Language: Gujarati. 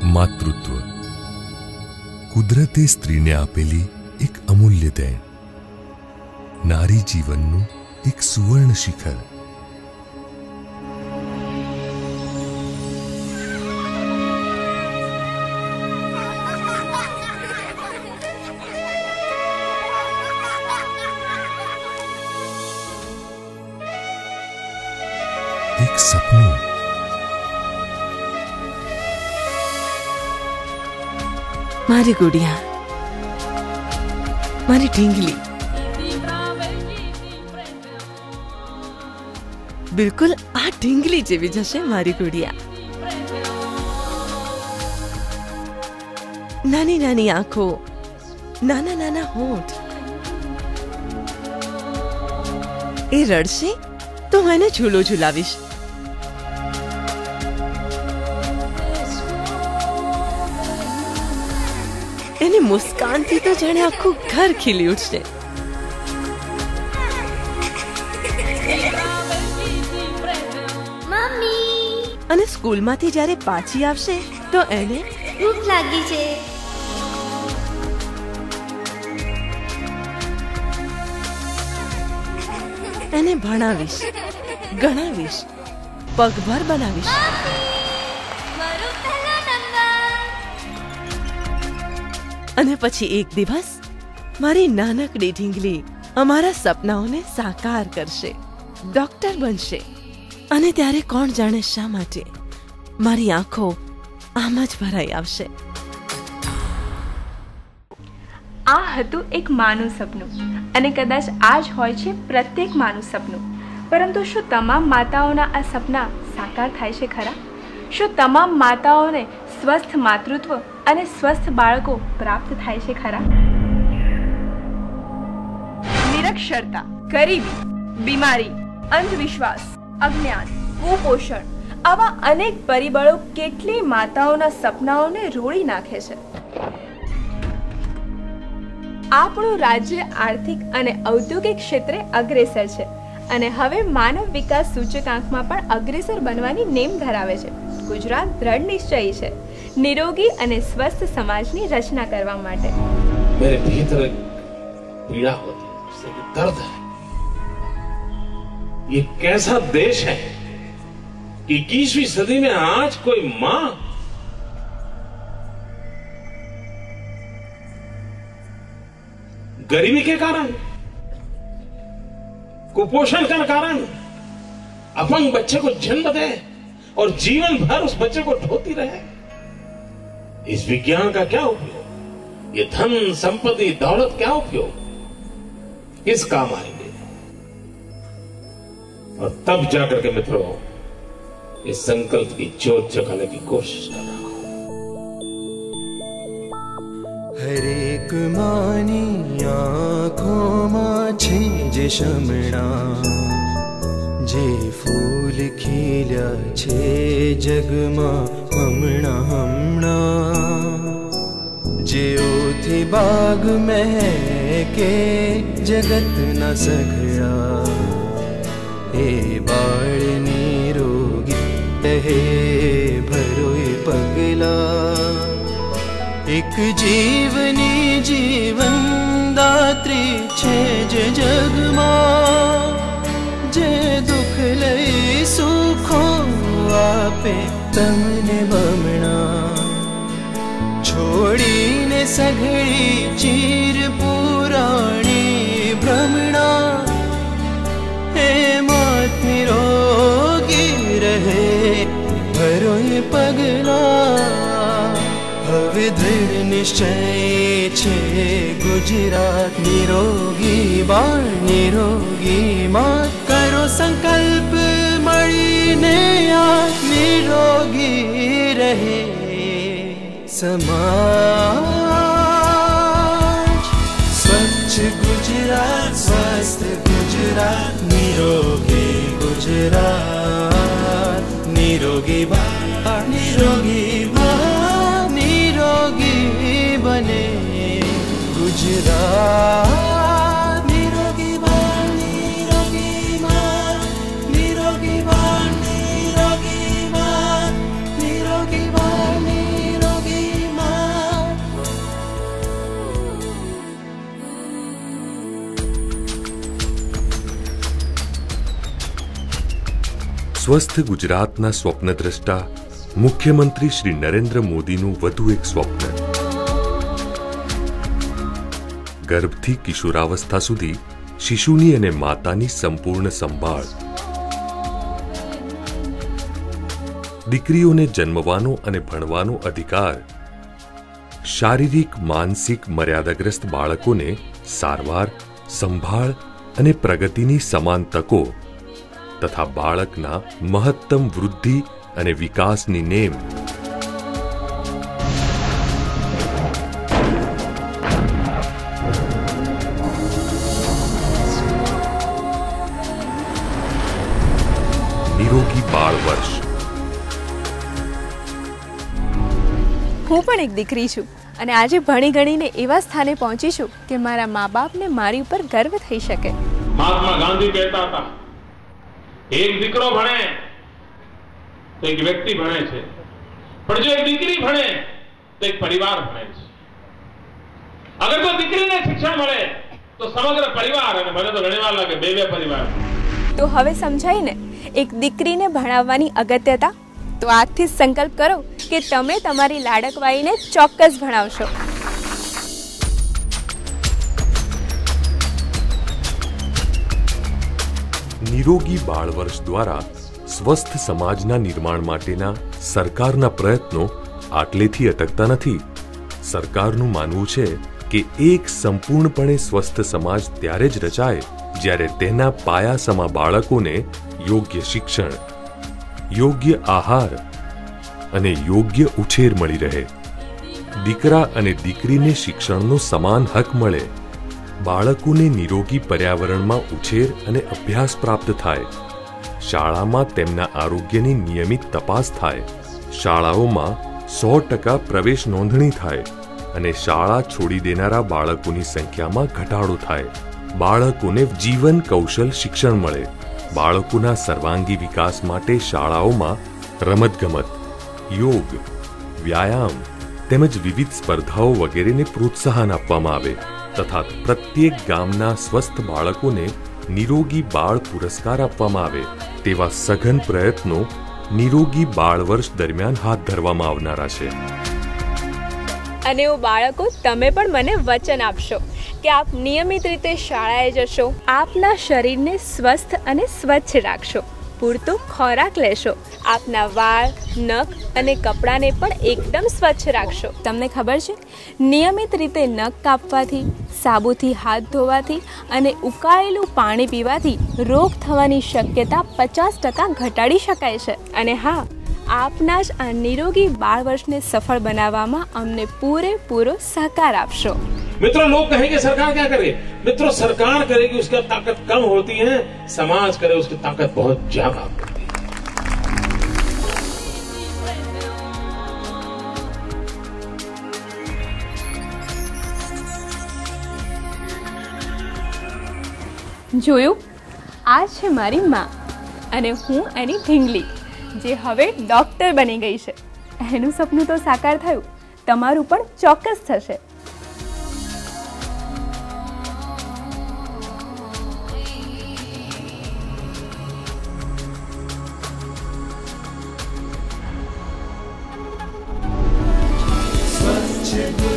માતૃત્વ કુદરતે સ્ત્રીને આપેલી એક અમૂલ્ય દેણ, નારી જીવનનું એક સુવર્ણ શિખર. એક સપનું. મારી ગુડિયા, મારી ઢીંગલી, બિલકુલ આ ઢીંગલી જેવી જશે મારી ગુડિયા. નાની નાની આંખો, નાના નાના હોઠ. એ રડશે તો હું એને ઝૂલો ઝૂલાવીશ. એની મુસ્કાનથી તો જાણે આખું ઘર ખીલી ઉઠશે. મમ્મી, અને સ્કૂલમાંથી જ્યારે પાછી આવશે તો એને ભૂખ લાગી છે. એને ભણાવીશ, ગણાવીશ, પગભર બનાવીશ. અને પછી એક દિવસ મારી નાનકડી ઢીંગલી અમારા સપનાઓને સાકાર કરશે, ડોક્ટર બનશે. અને ત્યારે કોણ જાણે શા માટે મારી આંખો આમ જ ભરાઈ આવશે. આ હતું એક માનું સપનું, અને કદાચ આ જ હોય છે પ્રત્યેક માનું સપનું. પરંતુ શું તમામ માતાઓના આ સપના સાકાર થાય છે ખરા? શું તમામ માતાઓને સ્વસ્થ માતૃત્વ અને સ્વસ્થ બાળકો પ્રાપ્ત થાય છે ખરા? નિરક્ષરતા, ગરીબી, બીમારી, અંધવિશ્વાસ, અજ્ઞાન, કુપોષણ, આવા અનેક પરિબળો કેટલી માતાઓના સપનાઓને રોળી નાખે છે. આપણું રાજ્ય આર્થિક અને ઔદ્યોગિક ક્ષેત્રે અગ્રેસર છે, અને હવે માનવ વિકાસ સૂચકાંકમાં પણ અગ્રેસર બનવાની નેમ ધરાવે છે. ગુજરાત દ્રઢ નિશ્ચયી છે નિરોગી અને સ્વસ્થ સમાજની રચના કરવા માટે. मेरे भीतर पीड़ा होती है, दर्द है. ये कैसा देश है कि 21वीं सदी में आज कोई मां गरीबी के कारण, कुपोषण के कारण अपंग बच्चे को जन्म दे और जीवन भर उस बच्चे को ढोती रहे. इस विज्ञान का क्या उपयोग? ये धन संपत्ति दौलत क्या उपयोग? किस काम आएंगे? और तब जाकर के मित्रों इस संकल्प की ज्योत जगाने की कोशिश कर रहा हूं. हर एक मानी आँखों मां छे जे शमणा, जे फूल खिल्या छे जगमा हमणा हमणा. जेओथी बाग महके जगत न सघड़ा, हे बाळ निरोगी रहे भरोए पगला. एक जीवनी जीवन दात्री छे जे जगमा, जे दुख लई सुखो आपे तमने बमणा. छोड़ीने सघड़ी चीर पुराणी भ्रमणा, हे मात निरोगी रहे भरोए पगला. હવે દૃઢ નિશ્ચય છે ગુજરાત નિરોગી બાળ નિરોગી માં. કરો સંકલ્પ મળીને આ નિરોગી રહે समाज. स्वच्छ गुजरात, स्वस्थ गुजरात, निरोगी गुजरात. निरोगी बाळ निरोगी बाळ निरोगी बने गुजरात. निरोगी बाळ निरोगी बाळ निरोगी बाळ निरोगी बाळ निरोगी बाळ निरोगी સ્વસ્થ ગુજરાતના સ્વપ્નદ્રષ્ટા મુખ્યમંત્રી શ્રી નરેન્દ્ર મોદીનું વધુ એક સ્વપ્ન. ગર્ભથી કિશોરાવસ્થા સુધી શિશુની અને માતાની સંપૂર્ણ સંભાળ. દીકરીઓને જન્મવાનો અને ભણવાનો અધિકાર. શારીરિક માનસિક મર્યાદાગ્રસ્ત બાળકોને સારવાર, સંભાળ અને પ્રગતિની સમાન તકો તથા બાળકના મહત્તમ વૃદ્ધિ અને વિકાસની નેમ. નિરોગી બાળ વર્ષ. હું પણ એક દીકરી છું અને આજે ભણી ગણીને એવા સ્થાને પહોંચી છું કે મારા મા બાપને મારી ઉપર ગર્વ થઈ શકે. મહાત્મા ગાંધી કહેતા હતા, એક દીકરો ભણે તો એક વ્યક્તિ ભણે છે, પણ જો એક દીકરી ભણે તો એક પરિવાર ભણે છે. અગર તો દીકરીને શિક્ષણ મળે તો સમગ્ર પરિવાર, અને મને તો ઘણી વાર લાગે બે પરિવાર. તો હવે સમજાય ને એક દીકરીને ભણાવવાની અગત્યતા. તો આજથી સંકલ્પ કરો કે તમે તમારી લાડકવાઈને ચોક્કસ ભણાવશો. નિરોગી બાળ વર્ષ દ્વારા સ્વસ્થ સમાજના નિર્માણ માટેના સરકારના પ્રયત્નો આટલેથી અટકતા નથી. સરકારનું માનવું છે કે એક સંપૂર્ણપણે સ્વસ્થ સમાજ ત્યારે જ રચાય જ્યારે તેના પાયાસમા બાળકોને યોગ્ય શિક્ષણ, યોગ્ય આહાર અને યોગ્ય ઉછેર મળી રહે. દીકરા અને દીકરીને શિક્ષણનો સમાન હક મળે. બાળકોને નિરોગી પર્યાવરણમાં ઉછેર અને અભ્યાસ પ્રાપ્ત થાય. શાળામાં તેમના આરોગ્યની નિયમિત તપાસ થાય. શાળાઓમાં 100% પ્રવેશ નોંધણી થાય અને શાળા છોડી દેનારા બાળકોની સંખ્યામાં ઘટાડો થાય. બાળકોને જીવન કૌશલ શિક્ષણ મળે. બાળકોના સર્વાંગી વિકાસ માટે શાળાઓમાં રમતગમત, યોગ, વ્યાયામ તેમજ વિવિધ સ્પર્ધાઓ વગેરેને પ્રોત્સાહન આપવામાં આવે તથા પ્રત્યેક ગામના સ્વસ્થ બાળકોને નિરોગી બાળ પુરસ્કાર આપવામાં આવે. તેવા સઘન પ્રયત્નો નિરોગી બાળ વર્ષ દરમિયાન હાથ ધરવામાં આવનારા છે. અને ઓ બાળકો, તમે પણ મને વચન આપશો કે આપ નિયમિત રીતે શાળાએ જશો, આપના શરીરને સ્વસ્થ અને સ્વચ્છ રાખશો, પૂરતો ખોરાક લેશો, આપના વાળ, નખ અને કપડાને પણ એકદમ સ્વચ્છ રાખશો. તમને ખબર છે, નિયમિત રીતે નખ કાપવાથી, સાબુથી હાથ ધોવાથી અને ઉકાળેલું પાણી પીવાથી રોગ થવાની શક્યતા 50% ઘટાડી શકાય છે. અને હા, આપના જ આ નિરોગી બાળ વર્ષને સફળ બનાવવામાં અમને પૂરેપૂરો સહકાર આપશો. मित्रों, लोग कहेंगे सरकार क्या करे? मित्रों, सरकार करेगी उसकी ताकत कम होती है, समाज करे उसकी ताकत बहुत ज्यादा होती है. જોયું, આ છે મારી માં અને હું એની ઢીંગલી, જે હવે ડોક્ટર બની ગઈ છે. એનું સપનું તો સાકાર થયું, તમારું પણ ચોક્કસ થશે. स्वच्छ